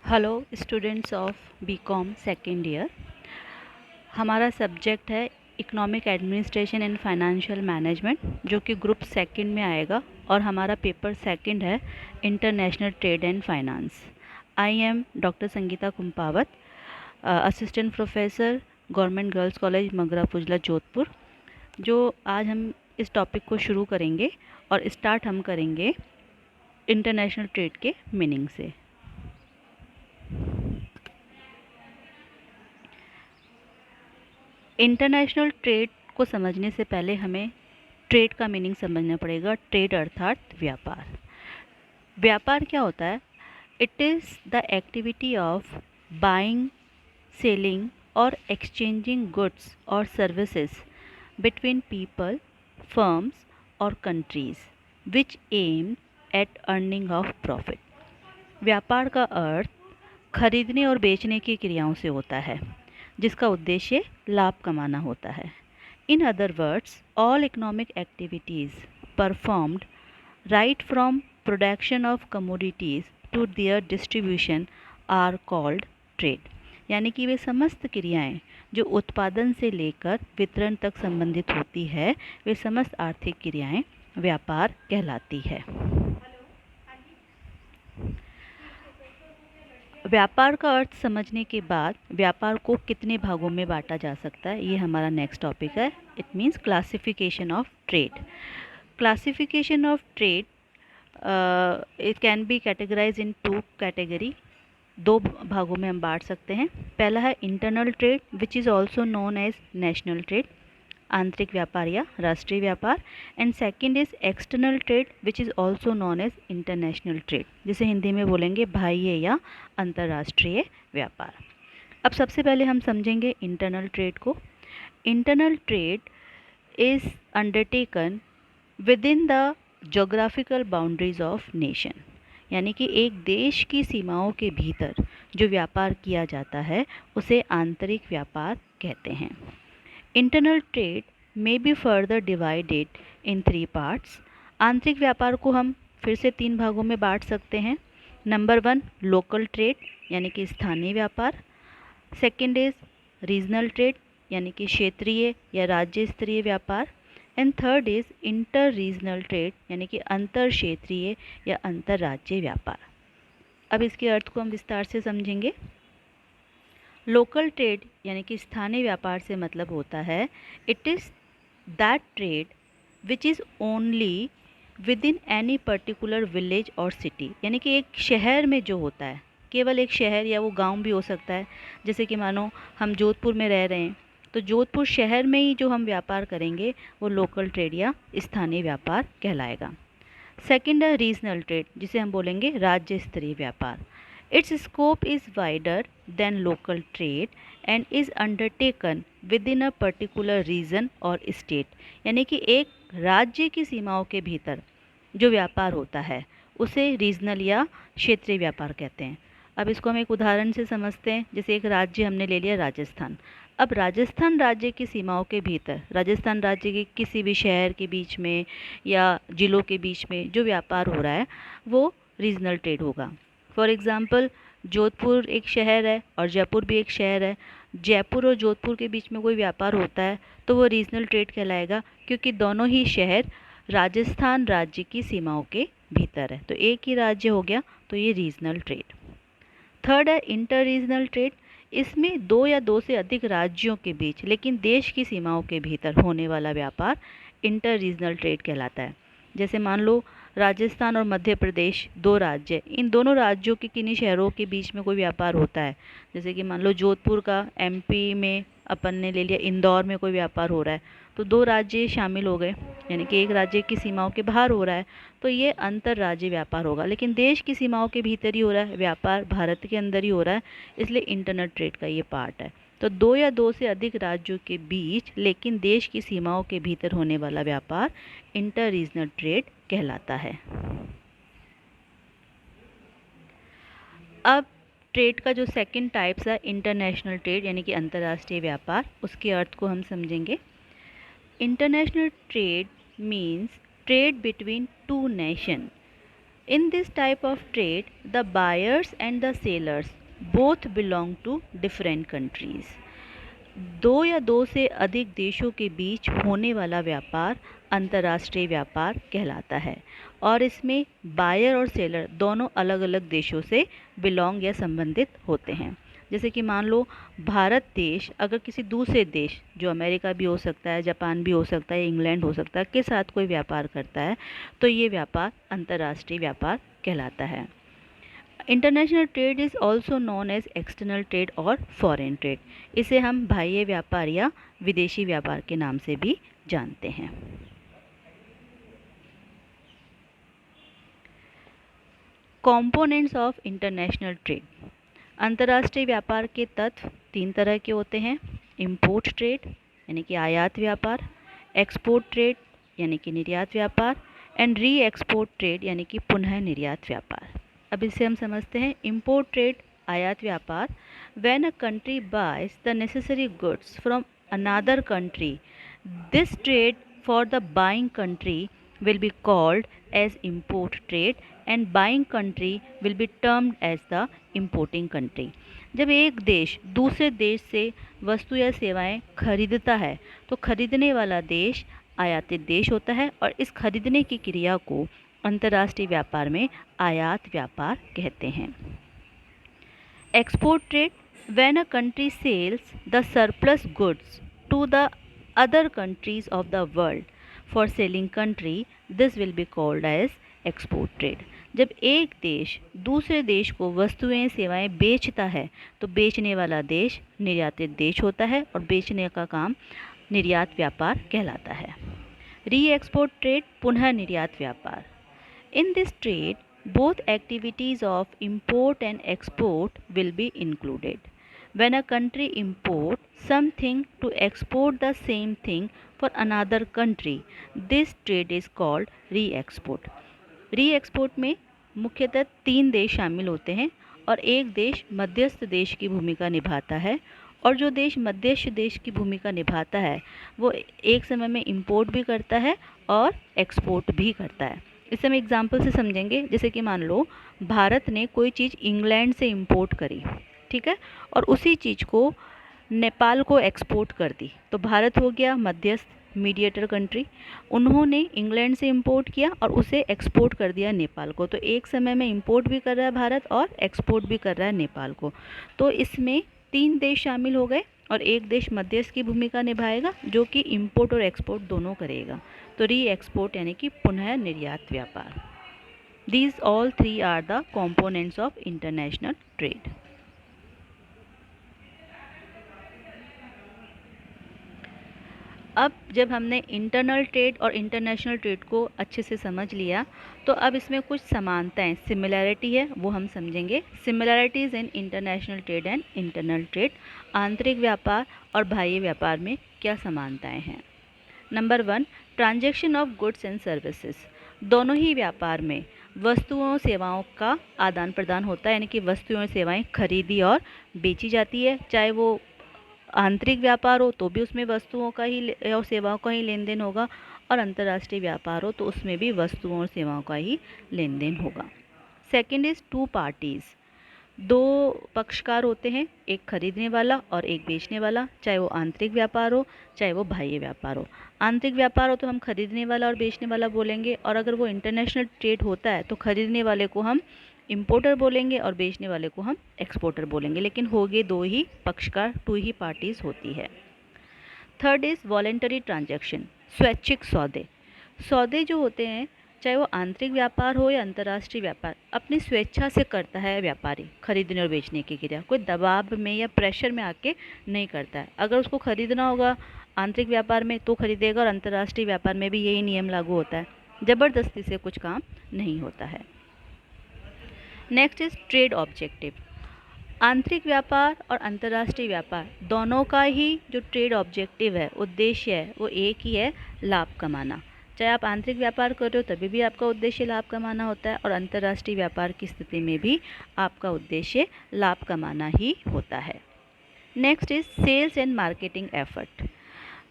Hello students of BCom second year. हमारा subject है economic administration and financial management, जो कि ग्रुप सेकंड में आएगा और हमारा पेपर सेकंड है international trade and finance. I am doctor Sangeeta Kumpawat, assistant professor, government girls college Magra Phujla Jodhpur. जो आज हम इस टॉपिक को शुरू करेंगे और स्टार्ट हम करेंगे इंटरनेशनल ट्रेड के मीनिंग से। इंटरनेशनल ट्रेड को समझने से पहले हमें ट्रेड का मीनिंग समझना पड़ेगा। ट्रेड अर्थात व्यापार। व्यापार क्या होता है? It is the activity of buying, selling और एक्सचेंजिंग गुड्स और सर्विसेज बिटवीन पीपल, फर्म्स और countries which aim at earning of profit. व्यापार का अर्थ खरीदने और बेचने की क्रियाओं से होता है, जिसका उद्देश्य लाभ कमाना होता है। In other words, all economic activities performed right from production of commodities to their distribution are called trade. यानी कि वे समस्त क्रियाएं जो उत्पादन से लेकर वितरण तक संबंधित होती है, वे समस्त आर्थिक क्रियाएं व्यापार कहलाती है। व्यापार का अर्थ समझने के बाद व्यापार को कितने भागों में बांटा जा सकता है, ये हमारा नेक्स्ट टॉपिक है। It means classification of trade. Classification of trade it can be categorise in two category. दो भागों में हम बांट सकते हैं। पहला है internal trade which is also known as national trade, आंतरिक व्यापार या राष्ट्रीय व्यापार। And second is external trade which is also known as international trade, जिसे हिंदी में बोलेंगे बाह्य या अंतर्राष्ट्रीय व्यापार। अब सबसे पहले हम समझेंगे इंटरनल ट्रेड को। Internal trade is undertaken with in the geographical boundaries of nation. यानी कि एक देश की सीमाओं के भीतर जो व्यापार किया जाता है उसे आंतरिक व्यापार कहते हैं। इंटरनल ट्रेड में be further divided in 3 parts. आंतरिक व्यापार को हम फिर से 3 भागों में बांट सकते हैं। नंबर 1 लोकल ट्रेड, यानी कि स्थानीय व्यापार। सेकंड इज रीजनल ट्रेड, यानी कि क्षेत्रीय या राज्य स्तरीय व्यापार। And third is inter regional trade, यानी कि अंतर क्षेत्रीय या अंतर्राज्यीय व्यापार। अब इसके अर्थ को हम विस्तार से समझेंगे। लोकल ट्रेड यानी कि स्थानीय व्यापार से मतलब होता है it is that trade which is only with in any particular village और सिटी। यानी कि एक शहर में जो होता है, केवल एक शहर या वो गांव भी हो सकता है। जैसे कि मानो हम जोधपुर में रह रहे हैं, तो जोधपुर शहर में ही जो हम व्यापार करेंगे वो लोकल ट्रेड या स्थानीय व्यापार कहलाएगा। सेकंड है रीजनल ट्रेड, जिसे हम बोलेंगे राज्य स्तरीय व्यापार। Its scope is wider than local trade and is undertaken within a particular region और स्टेट। यानी कि एक राज्य की सीमाओं के भीतर जो व्यापार होता है उसे रीजनल या क्षेत्रीय व्यापार कहते हैं। अब इसको हम एक उदाहरण से समझते हैं। जैसे एक राज्य हमने ले लिया राजस्थान। अब राजस्थान राज्य की सीमाओं के भीतर राजस्थान राज्य के किसी भी शहर के बीच में या जिलों के बीच में जो व्यापार हो रहा है वो रीजनल ट्रेड होगा। फॉर एग्ज़ाम्पल, जोधपुर एक शहर है और जयपुर भी एक शहर है। जयपुर और जोधपुर के बीच में कोई व्यापार होता है तो वो रीजनल ट्रेड कहलाएगा, क्योंकि दोनों ही शहर राजस्थान राज्य की सीमाओं के भीतर है। तो एक ही राज्य हो गया, तो ये रीजनल ट्रेड। थर्ड है इंटर रीजनल ट्रेड। इसमें 2 या 2 से अधिक राज्यों के बीच लेकिन देश की सीमाओं के भीतर होने वाला व्यापार इंटर रीजनल ट्रेड कहलाता है। जैसे मान लो राजस्थान और मध्य प्रदेश 2 राज्य, इन दोनों राज्यों के किन्हीं शहरों के बीच में कोई व्यापार होता है। जैसे कि मान लो जोधपुर का एमपी में अपन ने ले लिया, इंदौर में कोई व्यापार हो रहा है, तो 2 राज्य शामिल हो गए, यानी कि एक राज्य की सीमाओं के बाहर हो रहा है तो ये अंतर्राज्यीय व्यापार होगा। लेकिन देश की सीमाओं के भीतर ही हो रहा है व्यापार, भारत के अंदर ही हो रहा है, इसलिए इंटरनल ट्रेड का ये पार्ट है। तो 2 या 2 से अधिक राज्यों के बीच लेकिन देश की सीमाओं के भीतर होने वाला व्यापार इंटर रीजनल ट्रेड कहलाता है। अब ट्रेड का जो सेकंड टाइप्स है इंटरनेशनल ट्रेड, यानी कि अंतर्राष्ट्रीय व्यापार, उसके अर्थ को हम समझेंगे। International trade means trade between 2 nation In this type of trade, the buyers and the sellers both belong to different countries. दो या दो से अधिक देशों के बीच होने वाला व्यापार अंतर्राष्ट्रीय व्यापार कहलाता है और इसमें बायर और सेलर दोनों अलग अलग देशों से बिलोंग या संबंधित होते हैं। जैसे कि मान लो भारत देश अगर किसी दूसरे देश, जो अमेरिका भी हो सकता है, जापान भी हो सकता है, इंग्लैंड हो सकता है, के साथ कोई व्यापार करता है तो ये व्यापार अंतर्राष्ट्रीय व्यापार कहलाता है। International trade is also known as external trade और फॉरेन ट्रेड। इसे हम बाह्य व्यापार या विदेशी व्यापार के नाम से भी जानते हैं। Components of international trade. अंतर्राष्ट्रीय व्यापार के तत्व तीन तरह के होते हैं। इंपोर्ट ट्रेड यानी कि आयात व्यापार, एक्सपोर्ट ट्रेड यानी कि निर्यात व्यापार एंड री एक्सपोर्ट ट्रेड यानी कि पुनः निर्यात व्यापार। अब इसे हम समझते हैं। इंपोर्ट ट्रेड आयात व्यापार, when a country buys the necessary goods from another country, this trade for the buying country will be called as import trade and buying country will be termed as the importing country। जब एक देश दूसरे देश से वस्तु या सेवाएं खरीदता है तो खरीदने वाला देश आयातित देश होता है और इस खरीदने की क्रिया को अंतर्राष्ट्रीय व्यापार में आयात व्यापार कहते हैं। Export trade, when a country sells the surplus goods to the other countries of the world for selling country, this will be called as export trade। जब एक देश दूसरे देश को वस्तुएं सेवाएं बेचता है तो बेचने वाला देश निर्यातित देश होता है और बेचने का काम निर्यात व्यापार कहलाता है। री एक्सपोर्ट ट्रेड, पुनः निर्यात व्यापार। In this trade both activities of import and export will be included। When a country imports something to export the same thing for another country, this trade is called re-export। री-एक्सपोर्ट में मुख्यतः तीन देश शामिल होते हैं और एक देश मध्यस्थ देश की भूमिका निभाता है और जो देश मध्यस्थ देश की भूमिका निभाता है वो एक समय में इंपोर्ट भी करता है और एक्सपोर्ट भी करता है। इसे हम एग्जाम्पल से समझेंगे। जैसे कि मान लो भारत ने कोई चीज़ इंग्लैंड से इंपोर्ट करी, ठीक है, और उसी चीज़ को नेपाल को एक्सपोर्ट कर दी, तो भारत हो गया मध्यस्थ मीडिएटर कंट्री। उन्होंने इंग्लैंड से इंपोर्ट किया और उसे एक्सपोर्ट कर दिया नेपाल को, तो एक समय में इंपोर्ट भी कर रहा है भारत और एक्सपोर्ट भी कर रहा है नेपाल को। तो इसमें तीन देश शामिल हो गए और एक देश मध्यस्थ की भूमिका निभाएगा जो कि इंपोर्ट और एक्सपोर्ट दोनों करेगा। तो री एक्सपोर्ट यानी कि पुनः निर्यात व्यापार। These all three are the components of international trade. अब जब हमने इंटरनल ट्रेड और इंटरनेशनल ट्रेड को अच्छे से समझ लिया तो अब इसमें कुछ समानताएं, सिमिलैरिटी है, वो हम समझेंगे। Similarities in international trade and internal trade. आंतरिक व्यापार और बाह्य व्यापार में क्या समानताएं हैं। Number 1, transaction of goods and services. दोनों ही व्यापार में वस्तुओं सेवाओं का आदान प्रदान होता है, यानी कि वस्तुएं और सेवाएं खरीदी और बेची जाती है। चाहे वो आंतरिक व्यापार हो तो भी उसमें वस्तुओं का ही और सेवाओं का ही लेन देन होगा और अंतर्राष्ट्रीय व्यापार हो तो उसमें भी वस्तुओं और सेवाओं का ही लेन देन होगा। Second is two parties. दो पक्षकार होते हैं, एक खरीदने वाला और एक बेचने वाला, चाहे वो आंतरिक व्यापार हो चाहे वो बाह्य व्यापार हो। आंतरिक व्यापार हो तो हम खरीदने वाला और बेचने वाला बोलेंगे और अगर वो इंटरनेशनल ट्रेड होता है तो खरीदने वाले को हम इंपोर्टर बोलेंगे और बेचने वाले को हम एक्सपोर्टर बोलेंगे, लेकिन होगे दो ही पक्षकार, टू ही पार्टीज़ होती है। थर्ड इज़ वॉलेंटरी ट्रांजैक्शन, स्वैच्छिक सौदे। सौदे जो होते हैं चाहे वो आंतरिक व्यापार हो या अंतर्राष्ट्रीय व्यापार, अपनी स्वेच्छा से करता है व्यापारी खरीदने और बेचने की क्रिया, कोई दबाव में या प्रेशर में आके नहीं करता है। अगर उसको खरीदना होगा आंतरिक व्यापार में तो खरीदेगा और अंतर्राष्ट्रीय व्यापार में भी यही नियम लागू होता है, ज़बरदस्ती से कुछ काम नहीं होता है। Next is trade objective. आंतरिक व्यापार और अंतर्राष्ट्रीय व्यापार दोनों का ही जो ट्रेड ऑब्जेक्टिव है, उद्देश्य है, वो एक ही है, लाभ कमाना। चाहे आप आंतरिक व्यापार कर रहे हो तभी भी आपका उद्देश्य लाभ कमाना होता है और अंतर्राष्ट्रीय व्यापार की स्थिति में भी आपका उद्देश्य लाभ कमाना ही होता है। Next is sales and marketing effort.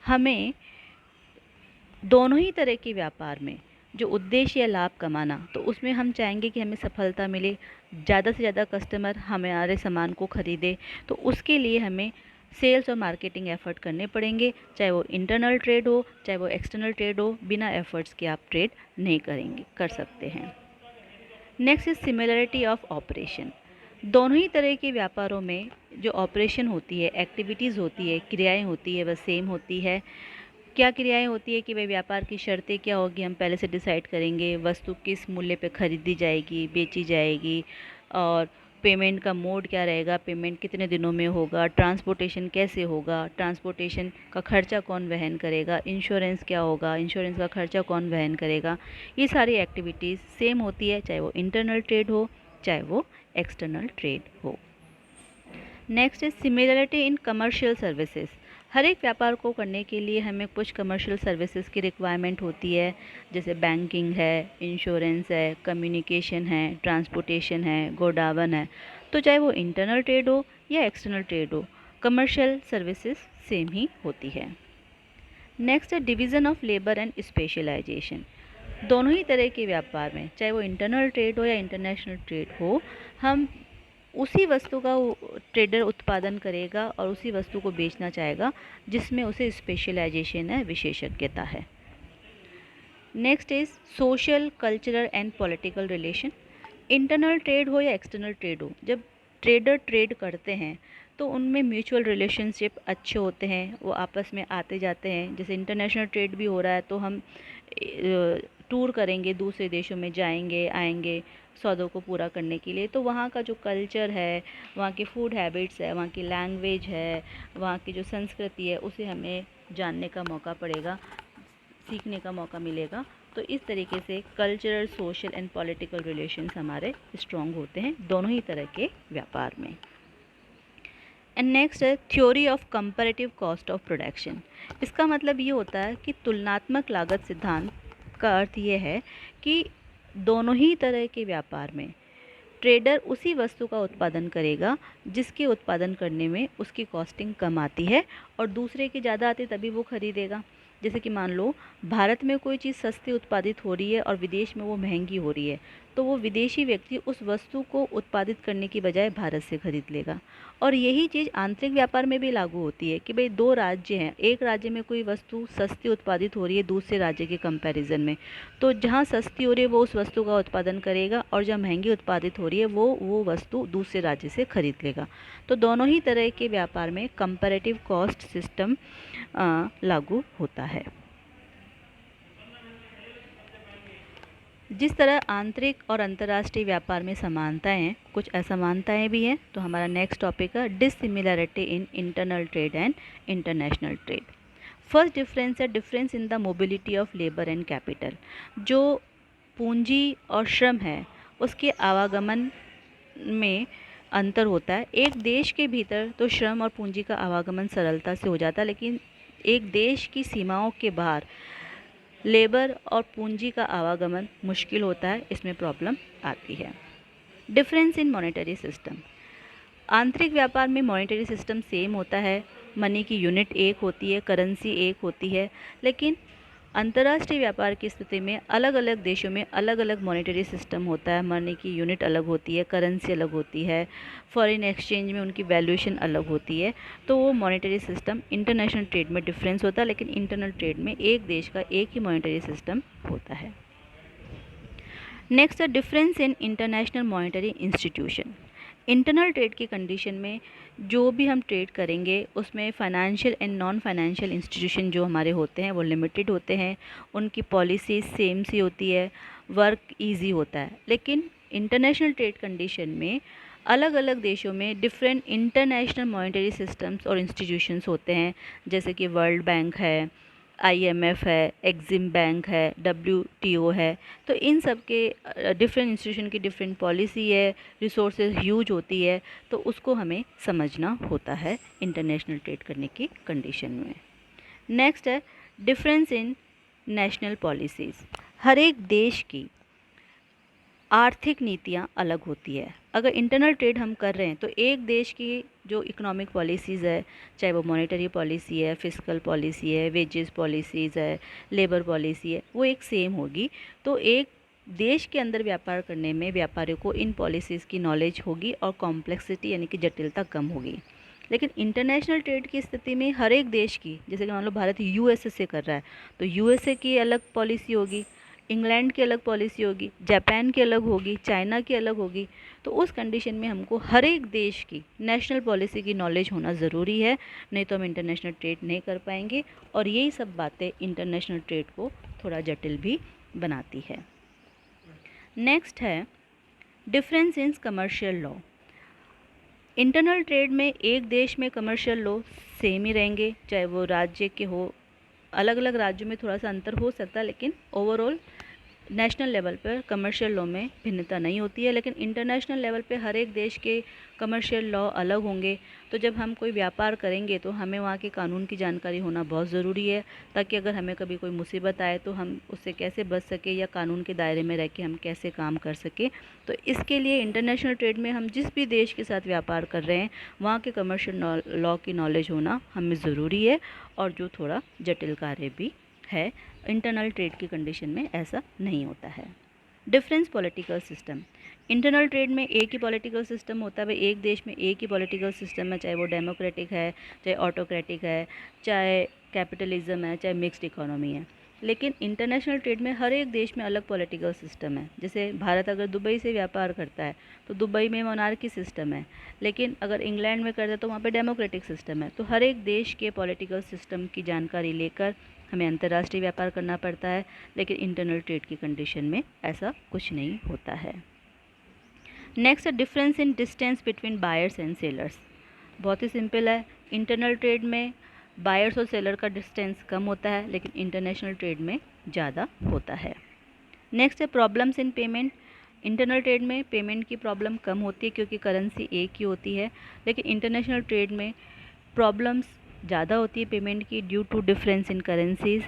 हमें दोनों ही तरह के व्यापार में जो उद्देश्य है लाभ कमाना, तो उसमें हम चाहेंगे कि हमें सफलता मिले, ज़्यादा से ज़्यादा कस्टमर हमारे सामान को ख़रीदे। तो उसके लिए हमें सेल्स और मार्केटिंग एफ़र्ट करने पड़ेंगे, चाहे वो इंटरनल ट्रेड हो चाहे वो एक्सटर्नल ट्रेड हो। बिना एफ़र्ट्स के आप ट्रेड नहीं कर सकते हैं। Next is similarity of operation. दोनों ही तरह के व्यापारों में जो ऑपरेशन होती है, एक्टिविटीज़ होती है, क्रियाएं होती है, वह सेम होती है। क्या क्रियाएं होती है कि भाई व्यापार की शर्तें क्या होगी, हम पहले से डिसाइड करेंगे। वस्तु किस मूल्य पे खरीदी जाएगी, बेची जाएगी, और पेमेंट का मोड क्या रहेगा, पेमेंट कितने दिनों में होगा, ट्रांसपोर्टेशन कैसे होगा, ट्रांसपोर्टेशन का खर्चा कौन वहन करेगा, इंश्योरेंस क्या होगा, इंश्योरेंस का खर्चा कौन वहन करेगा। ये सारी एक्टिविटीज़ सेम होती है, चाहे वो इंटरनल ट्रेड हो चाहे वो एक्सटर्नल ट्रेड हो। Next is similarity in commercial services. हर एक व्यापार को करने के लिए हमें कुछ कमर्शियल सर्विसेज की रिक्वायरमेंट होती है, जैसे बैंकिंग है, इंश्योरेंस है, कम्युनिकेशन है, ट्रांसपोर्टेशन है, गोडावन है। तो चाहे वो इंटरनल ट्रेड हो या एक्सटर्नल ट्रेड हो, कमर्शियल सर्विसेज सेम ही होती है। नेक्स्ट है division of labour and specialisation. दोनों ही तरह के व्यापार में, चाहे वो इंटरनल ट्रेड हो या इंटरनेशनल ट्रेड हो, हम उसी वस्तु का ट्रेडर उत्पादन करेगा और उसी वस्तु को बेचना चाहेगा जिसमें उसे स्पेशलाइजेशन है, विशेषज्ञता है। Next is social, cultural and political relation. Internal trade हो या एक्सटर्नल ट्रेड हो, जब ट्रेडर ट्रेड करते हैं तो उनमें म्यूचुअल रिलेशनशिप अच्छे होते हैं, वो आपस में आते जाते हैं। जैसे इंटरनेशनल ट्रेड भी हो रहा है तो हम टूर करेंगे, दूसरे देशों में जाएंगे आएंगे सौदों को पूरा करने के लिए। तो वहाँ का जो कल्चर है, वहाँ की फूड हैबिट्स है, वहाँ की लैंग्वेज है, वहाँ की जो संस्कृति है, उसे हमें जानने का मौका पड़ेगा, सीखने का मौका मिलेगा। तो इस तरीके से cultural, social and political relations हमारे स्ट्रॉन्ग होते हैं दोनों ही तरह के व्यापार में। एंड नेक्स्ट है theory of comparative cost of production. इसका मतलब ये होता है कि तुलनात्मक लागत सिद्धांत का अर्थ ये है कि दोनों ही तरह के व्यापार में ट्रेडर उसी वस्तु का उत्पादन करेगा जिसके उत्पादन करने में उसकी कॉस्टिंग कम आती है, और दूसरे की ज़्यादा आती तभी वो खरीदेगा। जैसे कि मान लो भारत में कोई चीज़ सस्ती उत्पादित हो रही है और विदेश में वो महंगी हो रही है, तो वो विदेशी व्यक्ति उस वस्तु को उत्पादित करने की बजाय भारत से खरीद लेगा। और यही चीज़ आंतरिक व्यापार में भी लागू होती है कि भाई दो राज्य हैं, एक राज्य में कोई वस्तु सस्ती उत्पादित हो रही है दूसरे राज्य के कंपैरिजन में, तो जहाँ सस्ती हो रही है वो उस वस्तु का उत्पादन करेगा, और जहाँ महंगी उत्पादित हो रही है वो वस्तु दूसरे राज्य से खरीद लेगा। तो दोनों ही तरह के व्यापार में कंपैरेटिव कॉस्ट सिस्टम लागू होता है। जिस तरह आंतरिक और अंतर्राष्ट्रीय व्यापार में समानताएं हैं, कुछ असमानताएं भी हैं। तो हमारा नेक्स्ट टॉपिक है dissimilarity in internal trade and international trade. First difference है difference in the mobility of labour and capital. जो पूंजी और श्रम है उसके आवागमन में अंतर होता है। एक देश के भीतर तो श्रम और पूंजी का आवागमन सरलता से हो जाता है, लेकिन एक देश की सीमाओं के बाहर लेबर और पूंजी का आवागमन मुश्किल होता है, इसमें प्रॉब्लम आती है। डिफरेंस इन मॉनेटरी सिस्टम। आंतरिक व्यापार में मॉनेटरी सिस्टम सेम होता है, मनी की यूनिट एक होती है, करेंसी एक होती है, लेकिन अंतर्राष्ट्रीय व्यापार की स्थिति में अलग अलग देशों में अलग अलग मॉनेटरी सिस्टम होता है। मनी की यूनिट अलग होती है, करेंसी अलग होती है, फॉरेन एक्सचेंज में उनकी वैल्यूएशन अलग होती है। तो वो मॉनेटरी सिस्टम इंटरनेशनल ट्रेड में डिफरेंस होता है, लेकिन इंटरनल ट्रेड में एक देश का एक ही मॉनेटरी सिस्टम होता है। नेक्स्ट है difference in international monetary institution. Internal trade की कंडीशन में जो भी हम ट्रेड करेंगे उसमें financial and non financial institution जो हमारे होते हैं वो लिमिटेड होते हैं, उनकी पॉलिसी सेम सी होती है, वर्क इजी होता है। लेकिन इंटरनेशनल ट्रेड कंडीशन में अलग अलग देशों में डिफरेंट इंटरनेशनल मॉनेटरी सिस्टम्स और इंस्टीट्यूशंस होते हैं, जैसे कि वर्ल्ड बैंक है, IMF है, एक्सिम बैंक है, WTO है। तो इन सब के डिफरेंट इंस्टीट्यूशन की डिफरेंट पॉलिसी है, रिसोर्सेज ह्यूज होती है, तो उसको हमें समझना होता है इंटरनेशनल ट्रेड करने की कंडीशन में। नेक्स्ट है डिफरेंस इन नेशनल पॉलिसीज़। हर एक देश की आर्थिक नीतियाँ अलग होती है। अगर इंटरनल ट्रेड हम कर रहे हैं तो एक देश की जो इकोनॉमिक पॉलिसीज़ है, चाहे वो मॉनेटरी पॉलिसी है, फिस्कल पॉलिसी है, वेजेस पॉलिसीज़ है, लेबर पॉलिसी है, वो एक सेम होगी। तो एक देश के अंदर व्यापार करने में व्यापारियों को इन पॉलिसीज़ की नॉलेज होगी और कॉम्प्लेक्सिटी यानी कि जटिलता कम होगी। लेकिन इंटरनेशनल ट्रेड की स्थिति में हर एक देश की, जैसे कि मान लो भारत यूएसए से कर रहा है तो यूएसए की अलग पॉलिसी होगी, इंग्लैंड की अलग पॉलिसी होगी, जापान की अलग होगी, चाइना की अलग होगी। तो उस कंडीशन में हमको हर एक देश की नेशनल पॉलिसी की नॉलेज होना ज़रूरी है, नहीं तो हम इंटरनेशनल ट्रेड नहीं कर पाएंगे। और यही सब बातें इंटरनेशनल ट्रेड को थोड़ा जटिल भी बनाती है। नेक्स्ट है difference in commercial law. Internal trade में एक देश में कमर्शियल लॉ सेम ही रहेंगे, चाहे वो राज्य के हो। अलग अलग राज्यों में थोड़ा सा अंतर हो सकता है, लेकिन ओवरऑल नेशनल लेवल पर कमर्शियल लॉ में भिन्नता नहीं होती है। लेकिन इंटरनेशनल लेवल पे हर एक देश के कमर्शियल लॉ अलग होंगे। तो जब हम कोई व्यापार करेंगे तो हमें वहाँ के कानून की जानकारी होना बहुत ज़रूरी है, ताकि अगर हमें कभी कोई मुसीबत आए तो हम उससे कैसे बच सके या कानून के दायरे में रह के हम कैसे काम कर सके। तो इसके लिए इंटरनेशनल ट्रेड में हम जिस भी देश के साथ व्यापार कर रहे हैं वहाँ के कमर्शियल लॉ की नॉलेज होना हमें ज़रूरी है, और जो थोड़ा जटिल कार्य भी है। इंटरनल ट्रेड की कंडीशन में ऐसा नहीं होता है। Difference political system. Internal trade में एक ही पॉलिटिकल सिस्टम होता है, एक देश में एक ही पॉलिटिकल सिस्टम है, चाहे वो डेमोक्रेटिक है, चाहे ऑटोक्रेटिक है, चाहे कैपिटलिज्म है, चाहे मिक्स्ड इकोनॉमी है। लेकिन इंटरनेशनल ट्रेड में हर एक देश में अलग पॉलिटिकल सिस्टम है। जैसे भारत अगर दुबई से व्यापार करता है तो दुबई में मोनार्की सिस्टम है, लेकिन अगर इंग्लैंड में करता है तो वहाँ पे डेमोक्रेटिक सिस्टम है। तो हर एक देश के पॉलिटिकल सिस्टम की जानकारी लेकर हमें अंतर्राष्ट्रीय व्यापार करना पड़ता है। लेकिन इंटरनल ट्रेड की कंडीशन में ऐसा कुछ नहीं होता है। Next, difference in distance between buyers and sellers. बहुत ही सिंपल है। इंटरनल ट्रेड में बायर्स और सेलर का डिस्टेंस कम होता है, लेकिन इंटरनेशनल ट्रेड में ज़्यादा होता है। नेक्स्ट है problems in payment. Internal trade में पेमेंट की प्रॉब्लम कम होती है क्योंकि करेंसी एक ही होती है, लेकिन इंटरनेशनल ट्रेड में प्रॉब्लम्स ज़्यादा होती है पेमेंट की, due to difference in currencies.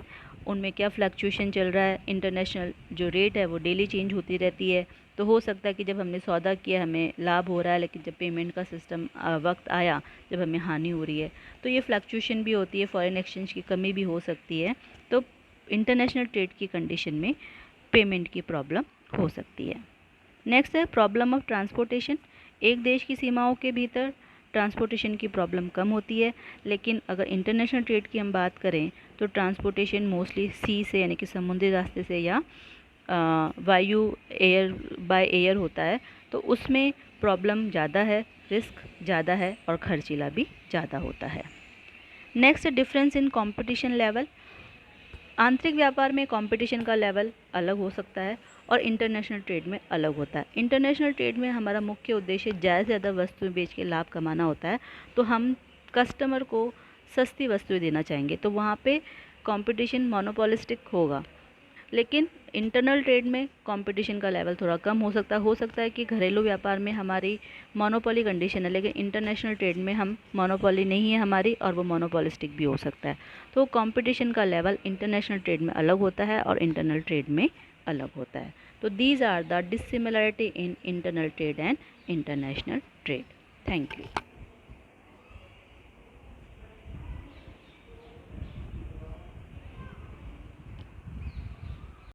उनमें क्या फ्लक्चुएशन चल रहा है, इंटरनेशनल जो रेट है वो डेली चेंज होती रहती है। तो हो सकता है कि जब हमने सौदा किया हमें लाभ हो रहा है, लेकिन जब पेमेंट का सिस्टम वक्त आया जब हमें हानि हो रही है, तो ये फ्लक्चुएशन भी होती है, फॉरेन एक्सचेंज की कमी भी हो सकती है। तो इंटरनेशनल ट्रेड की कंडीशन में पेमेंट की प्रॉब्लम हो सकती है। नेक्स्ट है प्रॉब्लम ऑफ ट्रांसपोर्टेशन। एक देश की सीमाओं के भीतर ट्रांसपोर्टेशन की प्रॉब्लम कम होती है, लेकिन अगर इंटरनेशनल ट्रेड की हम बात करें तो ट्रांसपोर्टेशन मोस्टली सी से यानी कि समुद्री रास्ते से या वायु एयर बाय एयर होता है। तो उसमें प्रॉब्लम ज़्यादा है, रिस्क ज़्यादा है और खर्चीला भी ज़्यादा होता है। Next, difference in competition level. आंतरिक व्यापार में कंपटीशन का लेवल अलग हो सकता है और इंटरनेशनल ट्रेड में अलग होता है। इंटरनेशनल ट्रेड में हमारा मुख्य उद्देश्य ज़्यादा से ज़्यादा वस्तुएं बेच के लाभ कमाना होता है, तो हम कस्टमर को सस्ती वस्तुएं देना चाहेंगे, तो वहाँ पे कंपटीशन मोनोपोलिस्टिक होगा। लेकिन इंटरनल ट्रेड में कंपटीशन का लेवल थोड़ा कम हो सकता है कि घरेलू व्यापार में हमारी मोनोपोली कंडीशन है, लेकिन इंटरनेशनल ट्रेड में हम मोनोपोली नहीं है हमारी, और वो मोनोपोलिस्टिक भी हो सकता है। तो कंपटीशन का लेवल इंटरनेशनल ट्रेड में अलग होता है और इंटरनल ट्रेड में अलग होता है। तो these are the dissimilarity in internal trade and international trade. Thank you.